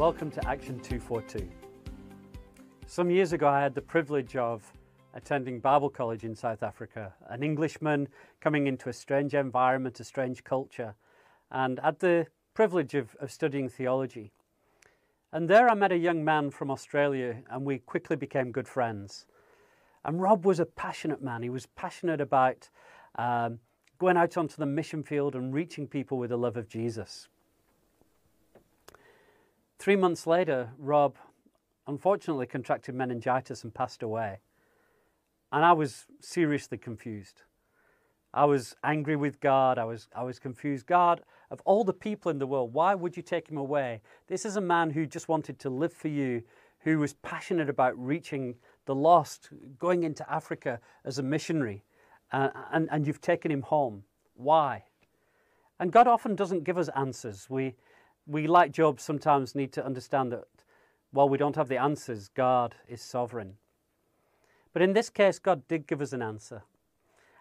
Welcome to Action 242. Some years ago I had the privilege of attending Bible college in South Africa, an Englishman coming into a strange environment, a strange culture, and had the privilege of studying theology. And there I met a young man from Australia and we quickly became good friends. And Rob was a passionate man. He was passionate about going out onto the mission field and reaching people with the love of Jesus. 3 months later, Rob unfortunately contracted meningitis and passed away. And I was seriously confused. I was angry with God. I was confused. God, of all the people in the world, why would you take him away? This is a man who just wanted to live for you, who was passionate about reaching the lost, going into Africa as a missionary, and you've taken him home. Why? And God often doesn't give us answers. We, like Job, sometimes need to understand that while we don't have the answers, God is sovereign. But in this case, God did give us an answer.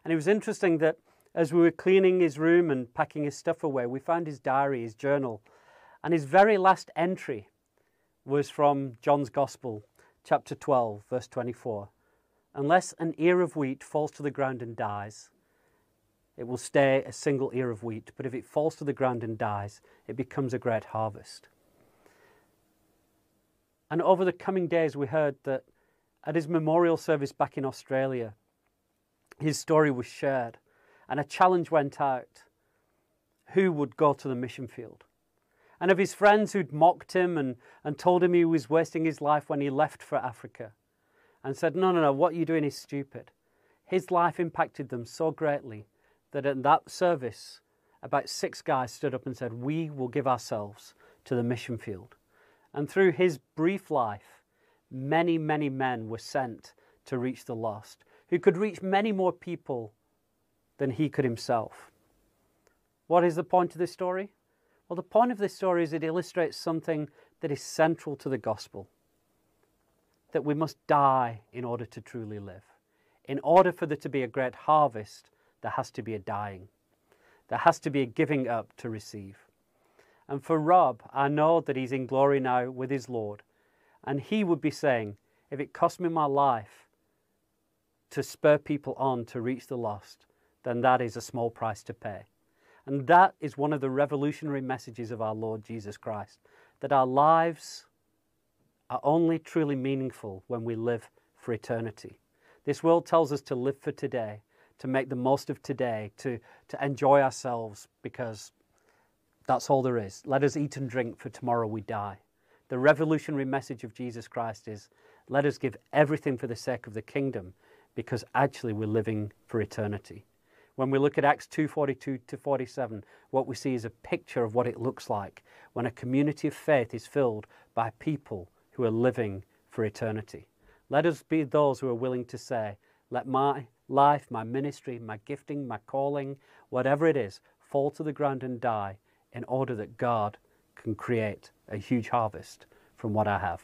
And it was interesting that as we were cleaning his room and packing his stuff away, we found his diary, his journal. And his very last entry was from John's Gospel, chapter 12, verse 24. Unless an ear of wheat falls to the ground and dies, it will stay a single ear of wheat. But if it falls to the ground and dies, it becomes a great harvest. And over the coming days, we heard that at his memorial service back in Australia, his story was shared and a challenge went out. Who would go to the mission field? And of his friends who'd mocked him and told him he was wasting his life when he left for Africa and said, no, what you're doing is stupid. His life impacted them so greatly that at that service, about 6 guys stood up and said, we will give ourselves to the mission field. And through his brief life, many, many men were sent to reach the lost, who could reach many more people than he could himself. What is the point of this story? Well, the point of this story is it illustrates something that is central to the gospel, that we must die in order to truly live. In order for there to be a great harvest, there has to be a dying. There has to be a giving up to receive. And for Rob, I know that he's in glory now with his Lord. And he would be saying, if it cost me my life to spur people on to reach the lost, then that is a small price to pay. And that is one of the revolutionary messages of our Lord Jesus Christ, that our lives are only truly meaningful when we live for eternity. This world tells us to live for today, to make the most of today, to enjoy ourselves because that's all there is. Let us eat and drink, for tomorrow we die. The revolutionary message of Jesus Christ is, let us give everything for the sake of the kingdom, because actually we're living for eternity. When we look at Acts 2:42 to 47, what we see is a picture of what it looks like when a community of faith is filled by people who are living for eternity. Let us be those who are willing to say, let my life, my ministry, my gifting, my calling, whatever it is, fall to the ground and die in order that God can create a huge harvest from what I have.